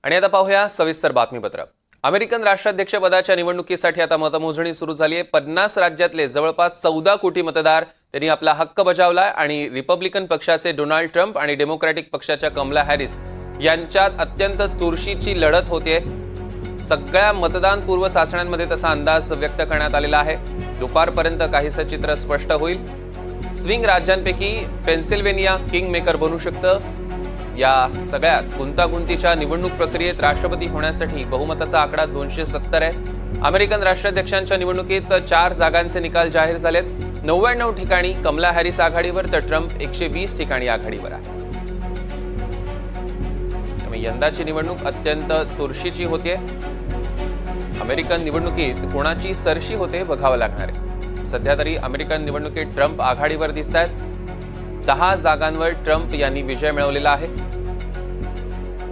आणि आता पाहूया सविस्तर बातमीपत्र. अमेरिकन राष्ट्राध्यक्षपदाच्या निवडणुकीसाठी आता मतमोजणी सुरू झाली आहे. 50 राज्यातले जवळपास 14 कोटी मतदार त्यांनी आपला हक्क बजावलाय आणि रिपब्लिकन पक्षाचे डोनाल्ड ट्रम्प आणि डेमोक्रॅटिक पक्षाच्या कमला हॅरिस यांच्यात अत्यंत चुरशीची लढत होते. सगळ्या मतदानपूर्व चाचण्यांमध्ये तसा अंदाज व्यक्त करण्यात आलेला आहे. दुपारपर्यंत काहीसं चित्र स्पष्ट होईल. स्विंग राज्यांपैकी पेन्सिल्व्हेनिया किंग मेकर बनू शकतं. या सगळ्यात गुंतागुंतीच्या निवडणूक प्रक्रियेत राष्ट्रपती होण्यासाठी बहुमताचा आकडा 270 आहे. अमेरिकन राष्ट्राध्यक्षांच्या निवडणुकीत 4 जागांचे निकाल जाहीर झालेत. 99 ठिकाणी कमला हॅरिस आघाडीवर तर ट्रम्प 120 ठिकाणी आघाडीवर आहे. त्यामुळे यंदाची निवडणूक अत्यंत चुरशीची होते. अमेरिकन निवडणुकीत कोणाची सरशी होते बघावं लागणार आहे. सध्या तरी अमेरिकन निवडणुकीत ट्रम्प आघाडीवर दिसत आहेत. 10 जागांवर ट्रम्प यांनी विजय मिळवलेला आहे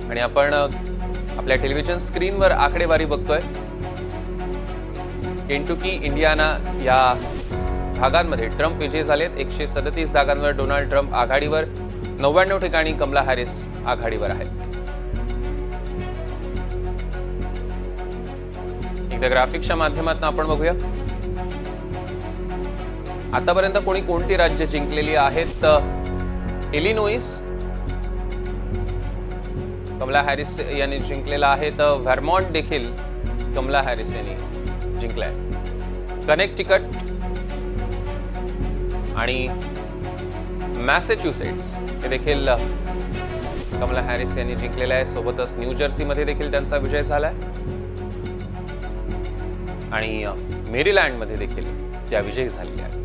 आणि आपण आपल्या टेलिव्हिजन स्क्रीनवर आकडेवारी बघतोय. केंटुकी, इंडियाना या भागांमध्ये ट्रम्प विजयी झालेत. 137 जागांवर डोनाल्ड ट्रम्प आघाडीवर, 99 ठिकाणी कमला हॅरिस आघाडीवर आहेत. एकदा ग्राफिक्सच्या माध्यमातून आपण बघूया आतापर्यंत कोणती राज्य जिंकलेली आहेत. इलिनोइस कमला हॅरिस यांनी जिंकलेला आहे. तर व्हर्मॉन्ट देखील कमला हॅरिस यांनी जिंकलाय. कनेक्टिकट आणि मॅसेच्युसेट्स हे देखील कमला हॅरिस यांनी जिंकलेले आहे. सोबतच न्यू जर्सीमध्ये देखील त्यांचा विजय झालाय आणि मेरीलँडमध्ये देखील त्या विजयी झालेल्या आहेत.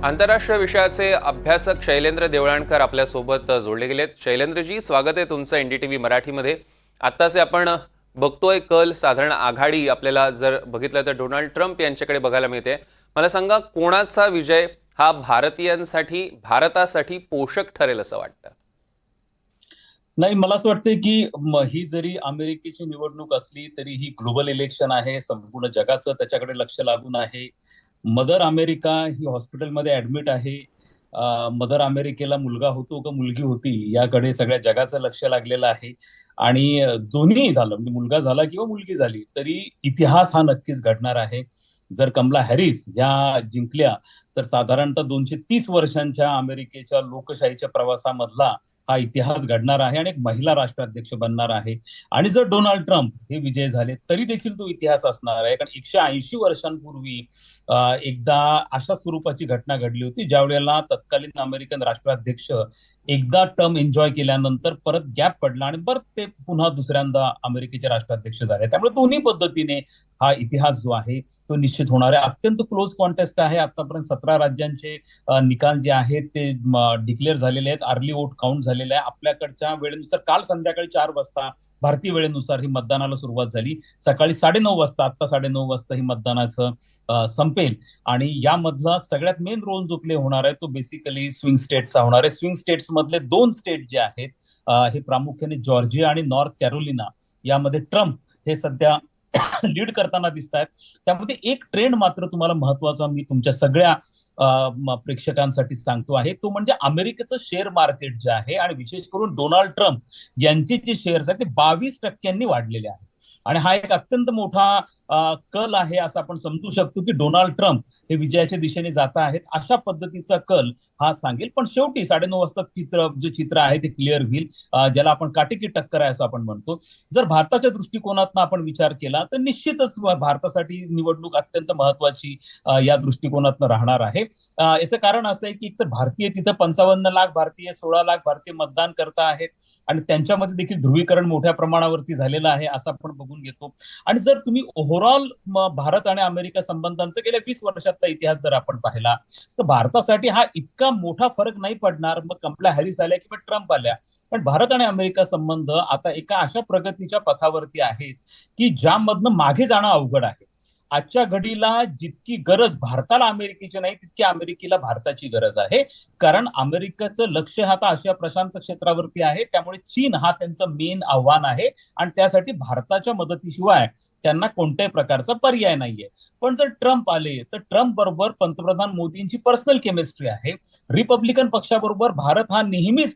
आंतरराष्ट्रीय विषयाचे अभ्यासक शैलेंद्र देवळाणकर आपल्यासोबत जोडले गेलेत. शैलेंद्रजी, स्वागत आहे तुमचं एनडीटीव्ही मराठीमध्ये. आत्ताचे आपण बघतोय कल साधारण आघाडी आपल्याला जर बघितलं तर डोनाल्ड ट्रम्प यांच्याकडे बघायला मिळते. मला सांगा, कोणाचा विजय हा भारतासाठी पोषक ठरेल असं वाटतं? नाही, मला असं वाटतंय की ही जरी अमेरिकेची निवडणूक असली तरी ही ग्लोबल इलेक्शन आहे. संपूर्ण जगाचं त्याच्याकडे लक्ष लागून आहे. मदर अमेरिका ही हॉस्पिटलमध्ये ऍडमिट आहे. मदर अमेरिकेला मुलगा होतो का मुलगी होती याकडे सगळ्या जगाचं लक्ष लागलेलं आहे. आणि दोन्ही झालं, म्हणजे मुलगा झाला किंवा मुलगी झाली तरी इतिहास हा नक्कीच घडणार आहे. जर कमला हॅरिस ह्या जिंकल्या तर साधारणतः 230 वर्षांच्या अमेरिकेच्या लोकशाहीच्या प्रवासामधला हा इतिहास घडणार आहे आणि एक महिला राष्ट्राध्यक्ष बनणार आहे. आणि जर डोनाल्ड ट्रम्प हे विजय झाले तरी देखील तो इतिहास असणार आहे. कारण 180 वर्षांपूर्वी एकदा अशा स्वरूपाची घटना घडली होती, ज्या वेळेला तत्कालीन अमेरिकन राष्ट्राध्यक्ष एकदा टर्म एन्जॉय केल्यानंतर परत गॅप पडला आणि परत ते पुन्हा दुसऱ्यांदा अमेरिकेचे राष्ट्राध्यक्ष झाले. त्यामुळे दोन्ही पद्धतीने हा इतिहास जो आहे तो निश्चित होणार आहे. अत्यंत क्लोज कॉन्टेस्ट आहे. आतापर्यंत 17 राज्यांचे निकाल जे आहेत ते डिक्लेअर झालेले आहेत. अर्ली वोट काउंट झालेला आहे. आपल्याकडच्या वेळेनुसार काल संध्याकाळी 4 वाजता भारतीय वेळेनुसार ही मतदानाला सुरुवात झाली. सकाळी 9:30 वाजता, आता 9:30 वाजता ही मतदानाचं संपेल. आणि यामधला सगळ्यात मेन रोल जो प्ले होणार आहे तो बेसिकली स्विंग स्टेट्सचा होणार आहे. स्विंग स्टेट्स मधले 2 स्टेट जे आहेत हे प्रामुख्याने जॉर्जिया आणि नॉर्थ कॅरोलिना, यामध्ये ट्रम्प हे सध्या लीड करताना दिसत आहेत. त्यामध्ये एक ट्रेंड मात्र तुम्हाला महत्वाचा मी तुमच्या सगळ्या प्रेक्षकांसाठी सांगतो आहे, तो म्हणजे अमेरिकेचं शेअर मार्केट जे आहे आणि विशेष करून डोनाल्ड ट्रम्प यांचे जे शेअर्स आहेत ते 22% वाढलेले आहेत. आणि हा एक अत्यंत मोठा कल आहे असं आपण समजू शकतो की डोनाल्ड ट्रम्प हे विजयाच्या दिशेने जात आहेत. अशा पद्धतीचा कल हा सांगेल. पण शेवटी 9:30 वाजता जे चित्र आहे ते क्लिअर होईल, ज्याला आपण काटेकी टक्कर आहे असं आपण म्हणतो. जर भारताच्या दृष्टिकोनातून आपण विचार केला तर निश्चितच भारतासाठी निवडणूक अत्यंत महत्वाची या दृष्टिकोनातून राहणार आहे. याचं कारण असं आहे की एकतर भारतीय तिथं 55 लाख भारतीय, 16 लाख भारतीय मतदान करता आहेत आणि त्यांच्यामध्ये देखील ध्रुवीकरण मोठ्या प्रमाणावरती झालेलं आहे असं आपण बघून घेतो. आणि जर तुम्ही ओव्हरऑल भारत आणि अमेरिका संबंधांचा गेल्या 20 वर्षातला इतिहास जर आपण पाहिला तर भारतासाठी हा इतका मोठा फरक नाही पडणार मग कमला हॅरिस आल्या किंवा ट्रम्प आल्या. पण भारत आणि अमेरिका संबंध आता एका अशा प्रगतीच्या पथावरती आहेत की ज्यामधनं मागे जाणं अवघड आहे. आजच्या घडीला जितकी गरज भारताला अमेरिकेची नाही तितकी अमेरिकेला भारताची गरज आहे. कारण अमेरिकेचं लक्ष आता आशिया प्रशांत क्षेत्रावरती आहे. त्यामुळे चीन हा त्यांचं मेन आव्हान आहे आणि त्यासाठी भारताच्या मदतीशिवाय त्यांना कोणत्याही प्रकारचा पर्याय नाहीये. पण जर ट्रम्प आले तर ट्रम्प बरोबर पंतप्रधान मोदींची पर्सनल केमिस्ट्री आहे. रिपब्लिकन पक्षाबरोबर भारत हा नेहमीच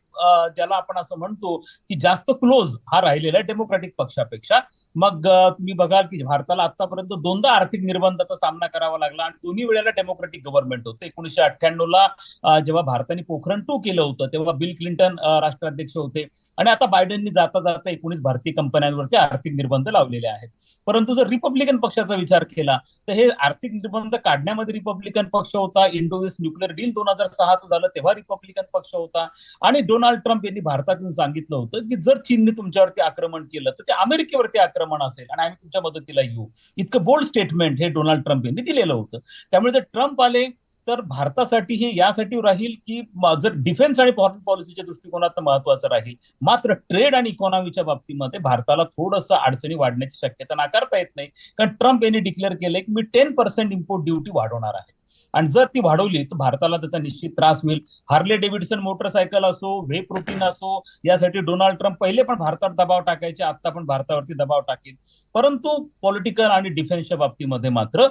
ज्याला आपण असं म्हणतो की जास्त क्लोज हा राहिलेला आहे डेमोक्रॅटिक पक्षापेक्षा. मग तुम्ही बघाल की भारताला आतापर्यंत दोनदा आर्थिक निर्बंधाचा सामना करावा लागला आणि दोन्ही वेळेला डेमोक्रॅटिक गव्हर्नमेंट होतं. 1998ला जेव्हा भारताने पोखरण-2 केलं होतं तेव्हा बिल क्लिंटन राष्ट्राध्यक्ष होते आणि आता बायडननी जाता जाता 19 भारतीय कंपन्यांवरती आर्थिक निर्बंध लावलेले आहेत. परंतु जर रिपब्लिकन पक्षाचा विचार केला तर हे आर्थिक निर्बंध काढण्यामध्ये रिपब्लिकन पक्ष होता. इंडोवेस्ट न्यूक्लिअर डील 2006चं झालं तेव्हा रिपब्लिकन पक्ष होता. आणि डोनाल्ड ट्रम्प यांनी भारतातून सांगितलं होतं की जर चीनने तुमच्यावरती आक्रमण केलं तर ते अमेरिकेवरती आक्रमण असेल आणि आम्ही तुमच्या मदतीला येऊ. इतकं बोल्ड स्टेटमेंट हे डोनाल्ड ट्रम्प यांनी दिलेलं होतं. त्यामुळे जर ट्रम्प आले तर भारतासाठी हे यासाठी राहील की जर डिफेन्स आणि फॉरेन पॉलिसीच्या दृष्टिकोनात महत्वाचं राहील. मात्र ट्रेड आणि इकॉनॉमीच्या बाबतीमध्ये भारताला थोडंसं अडचणी वाढण्याची शक्यता नाकारता येत नाही. कारण ट्रम्प यांनी डिक्लेअर केलंय की मी 10% इम्पोर्ट ड्युटी वाढवणार आहे आणि जर ती वाढवली तर भारताला त्याचा निश्चित त्रास होईल. हार्ले डेव्हिडसन मोटरसायकल असो, व्हे प्रोटीन असो, यासाठी डोनाल्ड ट्रम्प पहिले पण भारतात दबाव टाकायचे, आता पण भारतावरती दबाव टाकेल. परंतु पॉलिटिकल आणि डिफेन्सच्या बाबतीमध्ये मात्र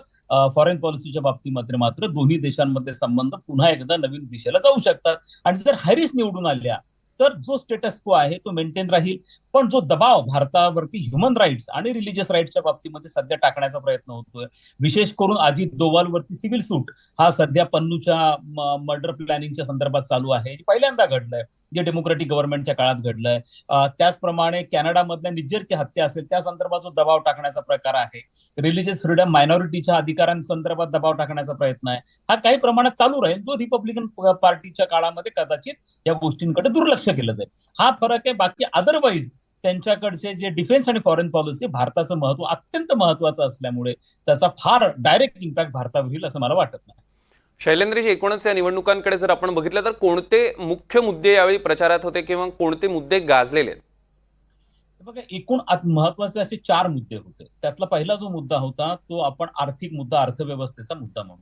फॉरेन पॉलिसीच्या बाबतीमध्ये मात्र दोन्ही देशांमध्ये संबंध पुन्हा एकदा नवीन दिशेला जाऊ शकतात. आणि जर हॅरिस निवडून आल्या तर जो स्टेटस को आहे तो मेंटेन राहील. पण जो दबाव भारतावरती ह्युमन राईट्स आणि रिलीजियस राईट्सच्या बाबतीमध्ये सध्या टाकण्याचा प्रयत्न होतोय, विशेष करून अजित डोवालवरती सिव्हिल सूट हा सध्या पन्नूच्या मर्डर प्लॅनिंगच्या संदर्भात चालू आहे, पहिल्यांदा घडलंय, जे डेमोक्रॅटिक गव्हर्नमेंटच्या काळात घडलंय. त्याचप्रमाणे कॅनडामधल्या निज्जरची हत्या असेल त्या संदर्भात जो दबाव टाकण्याचा प्रकार आहे, रिलीजियस फ्रीडम मायनॉरिटीच्या अधिकारांसंदर्भात दबाव टाकण्याचा प्रयत्न आहे, हा काही प्रमाणात चालू राहील, जो रिपब्लिकन पार्टीच्या काळामध्ये कदाचित या गोष्टींकडे दुर्लक्ष केलं जाईल. हा फरक आहे. बाकी अदरवाईज त्यांच्याकडचे जे डिफेन्स आणि फॉरेन पॉलिसी भारताचं महत्व अत्यंत महत्वाचं असल्यामुळे त्याचा फार डायरेक्ट इम्पॅक्ट भारतावर होईल असं मला वाटत नाही. शैलेंद्रजी, एकूणच या निवडणुकांकडे जर आपण बघितलं तर कोणते मुख्य मुद्दे यावेळी प्रचारात होते किंवा कोणते मुद्दे गाजलेले आहेत? बघा, एकूण महत्वाचे असे 4 मुद्दे होते. त्यातला पहिला जो मुद्दा होता तो आपण आर्थिक मुद्दा, अर्थव्यवस्थेचा मुद्दा म्हणू.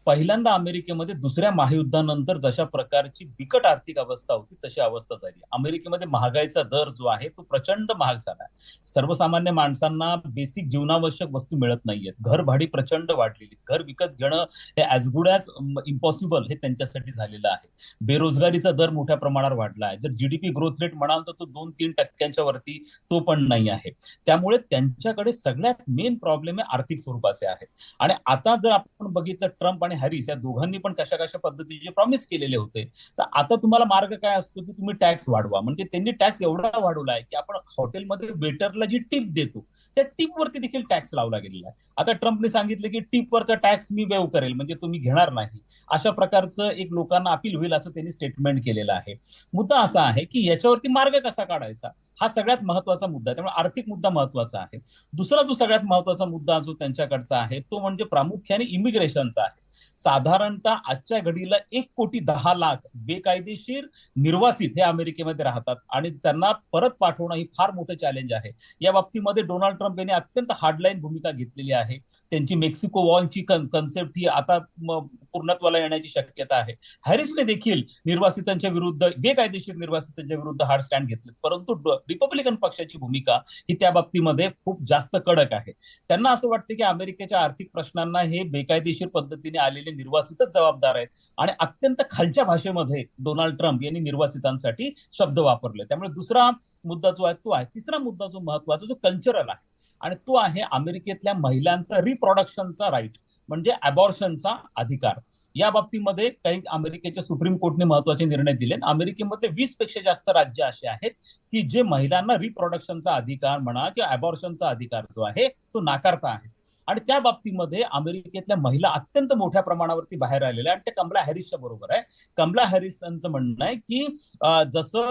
पहिल्यांदा अमेरिकेमध्ये दुसऱ्या महायुद्धानंतर जशा प्रकारची बिकट आर्थिक अवस्था होती तशी अवस्था झाली. अमेरिकेमध्ये महागाईचा दर जो आहे तो प्रचंड महाग झाला. सर्वसामान्य माणसांना बेसिक जीवनावश्यक वस्तू मिळत नाहीयेत. घरभाडी प्रचंड वाढलेली. घर विकत घेणं हे ऍज गुड ऍज इम्पॉसिबल हे त्यांच्यासाठी झालेलं आहे. बेरोजगारीचा दर मोठ्या प्रमाणावर वाढला आहे. जर जीडीपी ग्रोथ रेट म्हणाल तर तो 2-3% वरती तो पण नाही आहे. त्यामुळे त्यांच्याकडे सगळ्यात मेन प्रॉब्लेम हे आर्थिक स्वरूपाचे आहे. आणि आता जर आपण बघितलं, ट्रम्प आणि हॅरिस या दोघांनी पण कशा कशा पद्धतीचे प्रॉमिस केलेले होते, तर आता तुम्हाला मार्ग काय असतो की तुम्ही टॅक्स वाढवा. म्हणजे त्यांनी टॅक्स एवढा वाढवला आहे की आपण हॉटेलमध्ये वेटरला जी टिप देतो त्या टिपवरती देखील टॅक्स लावला गेलेला आहे. आता ट्रम्पने सांगितलं की टिपवरचा टॅक्स मी वेव करेल, म्हणजे तुम्ही घेणार नाही. अशा प्रकारचं एक लोकांना अपील होईल असं त्यांनी स्टेटमेंट केलेलं आहे. मुद्दा असा आहे की याच्यावरती मार्ग कसा काढायचा हा सगळ्यात महत्वाचा मुद्दा आहे. त्यामुळे आर्थिक मुद्दा महत्वाचा आहे. दुसरा जो सगळ्यात महत्वाचा मुद्दा जो त्यांच्याकडचा आहे तो म्हणजे प्रामुख्याने इमिग्रेशनचा आहे. साधारणतः आजच्या घडीला 1,10,00,000 बेकायदेशीर निर्वासित हे अमेरिकेमध्ये राहतात आणि त्यांना परत पाठवणं ही फार मोठं चॅलेंज आहे. या बाबतीमध्ये डोनाल्ड ट्रम्प यांनी अत्यंत हार्डलाईन भूमिका घेतलेली आहे. त्यांची मेक्सिको वॉलची कन्सेप्ट ही आता पूर्णत्वाला येण्याची शक्यता आहे. हॅरिसने देखील निर्वासितांच्या विरुद्ध, बेकायदेशीर निर्वासितांच्या विरुद्ध हार्ड स्टँड घेतले. परंतु रिपब्लिकन पक्षाची भूमिका ही त्या बाबतीमध्ये खूप जास्त कडक आहे. त्यांना असं वाटतं की अमेरिकेच्या आर्थिक प्रश्नांना हे बेकायदेशीर पद्धतीने आलेले निर्वासितच जबाबदार आहेत आणि अत्यंत खालच्या भाषेमध्ये डोनाल्ड ट्रम्प यांनी निर्वासितांसाठी शब्द वापरले. त्यामुळे दुसरा मुद्दा जो आहे तो आहे. तिसरा मुद्दा जो महत्वाचा, जो कल्चरल आहे, आणि तो आहे अमेरिकेतल्या महिलांचा रिप्रोडक्शनचा राईट, म्हणजे अबॉर्शनचा अधिकार. या बाबतीमध्ये काही अमेरिकेच्या सुप्रीम कोर्टने महत्वाचे निर्णय दिले. अमेरिकेमध्ये 20 पेक्षा जास्त राज्य असे आहेत की जे महिलांना रिप्रोडक्शनचा अधिकार म्हणा किंवा अबॉर्शनचा अधिकार जो आहे तो नाकारता आहे. आणि त्या बाबतीमध्ये अमेरिकेतल्या महिला अत्यंत मोठ्या प्रमाणावरती बाहेर आलेल्या आणि ते कमला हॅरिसच्या बरोबर आहे. कमला हॅरिस यांचं म्हणणं आहे की जसं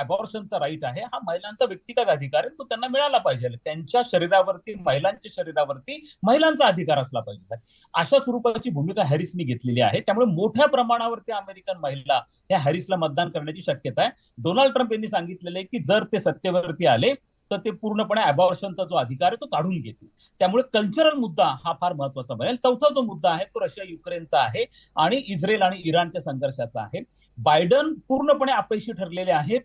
अबॉर्शनचा राईट आहे हा महिलांचा व्यक्तिगत अधिकार आहे, तो त्यांना मिळाला पाहिजे. त्यांच्या शरीरावरती, महिलांच्या शरीरावरती महिलांचा अधिकार असला पाहिजे. अशा स्वरूपाची भूमिका हॅरिसने घेतलेली आहे. त्यामुळे मोठ्या प्रमाणावरती अमेरिकन महिला या हॅरिसला मतदान करण्याची शक्यता आहे. डोनाल्ड ट्रम्प यांनी सांगितलेलं आहे की जर ते सत्तेवरती आले तर ते पूर्णपणे अबॉर्शनचा जो अधिकार आहे तो काढून घेतील. त्यामुळे त्यामुळे कल्चरल मुद्दा हा फार महत्वाचा बनेल. चौथा जो मुद्दा आहे तो रशिया युक्रेनचा आहे आणि इस्रायल आणि इराणच्या संघर्षाचा आहे. बायडन पूर्णपणे अपयशी ठरलेले आहेत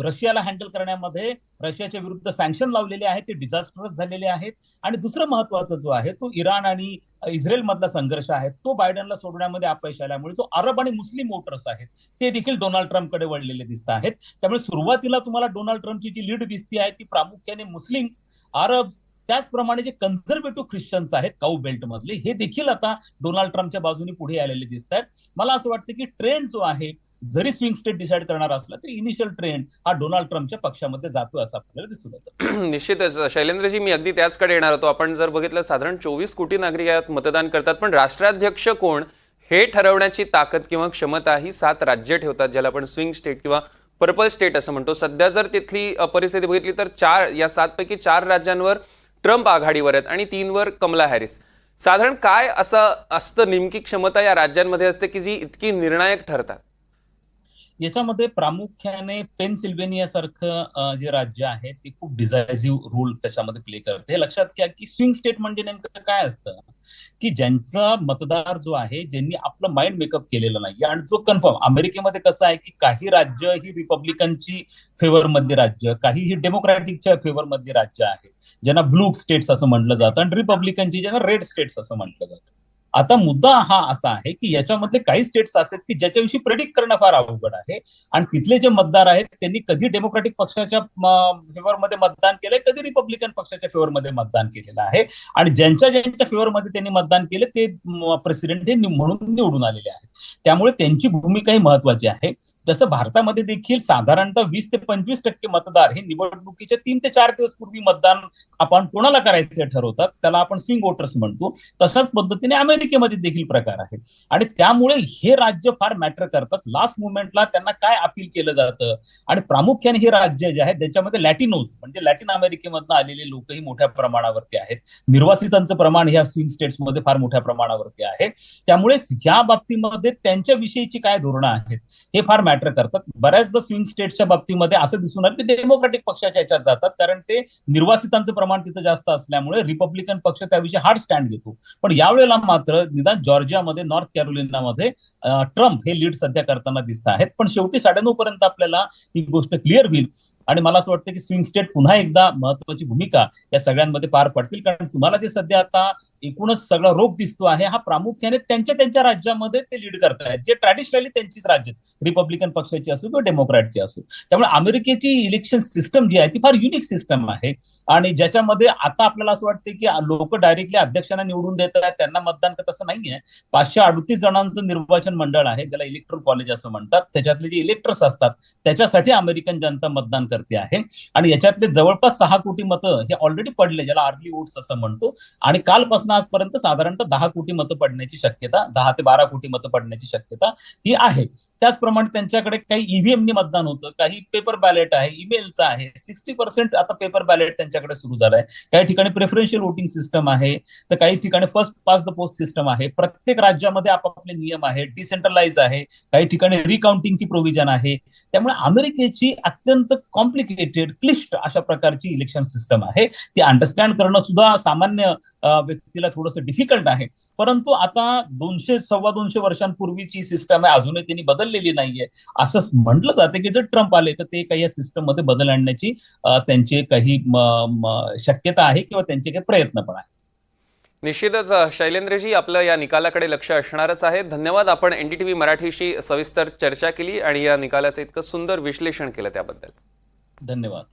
रशियाला हँडल करण्यामध्ये. रशियाच्या विरुद्ध सँक्शन लावलेले आहेत, ते डिझास्टरस झालेले आहेत. आणि दुसरं महत्वाचं जो आहे तो इराण आणि इस्रायल मधला संघर्ष आहे, तो बायडनला सोडण्यामध्ये अपयश आल्यामुळे जो अरब आणि मुस्लिम वोटर्स आहेत ते देखील डोनाल्ड ट्रम्पकडे वळलेले दिसत आहेत. त्यामुळे सुरुवातीला तुम्हाला डोनाल्ड ट्रम्पची जी लीड दिसती आहे ती प्रामुख्याने मुस्लिम, अरब, त्याचप्रमाणे जे कन्झर्वेटिव्ह ख्रिश्चन्स आहेत काऊ बेल्ट मधले, हे देखील आता डोनाल्ड ट्रम्पच्या बाजूने पुढे आलेले दिसत आहेत. मला असं वाटतं की ट्रेंड जो आहे, जरी स्विंग स्टेट डिसाईड करणार असला तरी इनिशियल ट्रेंड हा डोनाल्ड ट्रम्पच्या पक्षामध्ये जातो असं आपल्याला दिसून येतं. निश्चितच शैलेंद्रजी, मी अगदी त्याचकडे येणार होतो. आपण जर बघितलं, साधारण 24 कोटी नागरिक यात मतदान करतात, पण राष्ट्राध्यक्ष कोण हे ठरवण्याची ताकद किंवा क्षमता ही 7 राज्य ठेवतात, ज्याला आपण स्विंग स्टेट किंवा पर्पल स्टेट असं म्हणतो. सध्या जर तिथली परिस्थिती बघितली तर 7 पैकी 4 राज्यांवर ट्रम्प आघाडीवर आहेत आणि 3 वर कमला हॅरिस. साधारण काय असं असतं, नेमकी क्षमता या राज्यांमध्ये असते की जी इतकी निर्णायक ठरतात? याच्यामध्ये प्रामुख्याने पेनसिल्व्हेनिया सारखं जे राज्य आहे ते खूप डिसायसिव्ह रोल त्याच्यामध्ये प्ले करते. हे लक्षात घ्या की स्विंग स्टेट म्हणजे नेमकं काय असतं, की ज्यांचा मतदार जो आहे, ज्यांनी आपलं माइंड मेकअप केलेलं नाही आणि जो कन्फर्म. अमेरिकेमध्ये कसं आहे की काही राज्य ही रिपब्लिकनची फेवर मधली राज्य, काही ही डेमोक्रॅटिकच्या फेवर मधली राज्य आहे, ज्यांना ब्लू स्टेट्स असं म्हटलं जातं, आणि रिपब्लिकनची ज्यांना रेड स्टेट्स असं म्हटलं जातं. आता मुद्दा हा असा आहे की याच्यामधले काही स्टेट्स असे की ज्याच्याविषयी प्रेडिक्ट करणं फार अवघड आहे, आणि तिथले जे मतदार आहेत त्यांनी कधी डेमोक्रॅटिक पक्षाच्या फेवरमध्ये मतदान केलंय, कधी रिपब्लिकन पक्षाच्या फेवरमध्ये मतदान केलेलं आहे, आणि ज्यांच्या फेवरमध्ये त्यांनी मतदान केले ते प्रेसिडेंट हे म्हणून निवडून आलेले आहेत. त्यामुळे त्यांची भूमिका ही महत्वाची आहे. जसं भारतामध्ये देखील साधारणतः 20 ते 25% मतदार हे निवडणुकीच्या 3 ते 4 दिवस पूर्वी मतदान आपण कोणाला करायचे ठरवतात, त्याला आपण स्विंग वोटर्स म्हणतो. तशाच पद्धतीने अमेरिकेमध्ये देखील प्रकार आहे, आणि त्यामुळे हे राज्य फार मॅटर करतात. लास्ट मुवमेंटला त्यांना काय अपील केलं जातं, आणि प्रामुख्याने हे राज्य जे आहे त्याच्यामध्ये लॅटिनोज म्हणजे लॅटिन अमेरिकेमधून आलेले लोकही मोठ्या प्रमाणावरती आहेत. निर्वासितांचं प्रमाण ह्या स्विंग स्टेट्समध्ये फार मोठ्या प्रमाणावरती आहे. त्यामुळे या बाबतीमध्ये त्यांच्याविषयीची काय धोरणं आहेत हे फार मॅटर करतात. बऱ्याचदा स्विंग स्टेट्सच्या बाबतीमध्ये असं दिसून आलं की डेमोक्रॅटिक पक्षाच्या याच्यात जातात, कारण ते निर्वासितांचं प्रमाण तिथं जास्त असल्यामुळे रिपब्लिकन पक्ष त्याविषयी हार्ड स्टँड घेतो. पण यावेळेला मात्र निदान जॉर्जियामध्ये, नॉर्थ कॅरोलिनामध्ये ट्रम्प हे लीड सध्या करताना दिसत आहेत. पण शेवटी 9:30 पर्यंत आपल्याला ही गोष्ट क्लिअर होईल, आणि मला असं वाटतं की स्विंग स्टेट पुन्हा एकदा महत्वाची भूमिका या सगळ्यांमध्ये पार पडतील. कारण तुम्हाला जे सध्या आता एकूणच सगळा रोग दिसतो आहे हा प्रामुख्याने त्यांच्या राज्यामध्ये ते लीड करतायत, जे ट्रॅडिशनली त्यांचीच राज्य, रिपब्लिकन पक्षाची असो किंवा डेमोक्रॅटची असो. त्यामुळे अमेरिकेची इलेक्शन सिस्टम जी आहे ती फार युनिक सिस्टम आहे, आणि ज्याच्यामध्ये आता आपल्याला असं वाटतं की लोक डायरेक्टली अध्यक्षांना निवडून देत आहेत, त्यांना मतदान करत, असं नाहीये. 538 जणांचं निर्वाचन मंडळ आहे, ज्याला इलेक्ट्रल कॉलेज असं म्हणतात. त्याच्यातले जे इलेक्टर्स असतात त्याच्यासाठी अमेरिकन जनता मतदान करते आहे, आणि याच्यातले जवळपास 6 कोटी मतं हे ऑलरेडी पडले, ज्याला अर्ली वोट्स असं म्हणतो. आणि कालपासून आजपर्यंत साधारणतः 10 कोटी मतं पडण्याची शक्यता, 10 ते 12 कोटी मतं पडण्याची शक्यता ही आहे. त्याचप्रमाणे त्यांच्याकडे काही ईव्हीएमनी मतदान होतं, काही पेपर बॅलेट आहे, ईमेलचं आहे. 60% आता पेपर बॅलेट त्यांच्याकडे सुरू झालंय. काही ठिकाणी प्रेफरन्शियल वोटिंग सिस्टम आहे, तर काही ठिकाणी first pass the post system आहे. प्रत्येक राज्यामध्ये आपापले नियम आहेत, डिसेंट्रलाइज आहे, काही ठिकाणी रिकाउंटिंगची प्रोव्हिजन आहे. त्यामुळे अमेरिकेची अत्यंत कॉम्प्लिकेटेड, क्लिष्ट अशा प्रकारची इलेक्शन सिस्टम आहे. ती अंडरस्टँड करणं सुद्धा सामान्य व्यक्तीला थोडंसं डिफिकल्ट आहे. परंतु आता 200-250 वर्षांपूर्वीची सिस्टम आहे, अजूनही त्यांनी बदललेली नाहीये. असं म्हटलं जातं की जर ट्रम्प आले तर ते काही या सिस्टम मध्ये बदल आणण्याची त्यांची काही शक्यता आहे किंवा त्यांचे काही प्रयत्न पण आहे. निश्चितच शैलेंद्रजी, आपलं या निकालाकडे लक्ष असणारच आहे. धन्यवाद. आपण NDTV मराठीशी सविस्तर चर्चा केली आणि या निकालाचं इतकं सुंदर विश्लेषण केलं त्याबद्दल. धन्यवाद.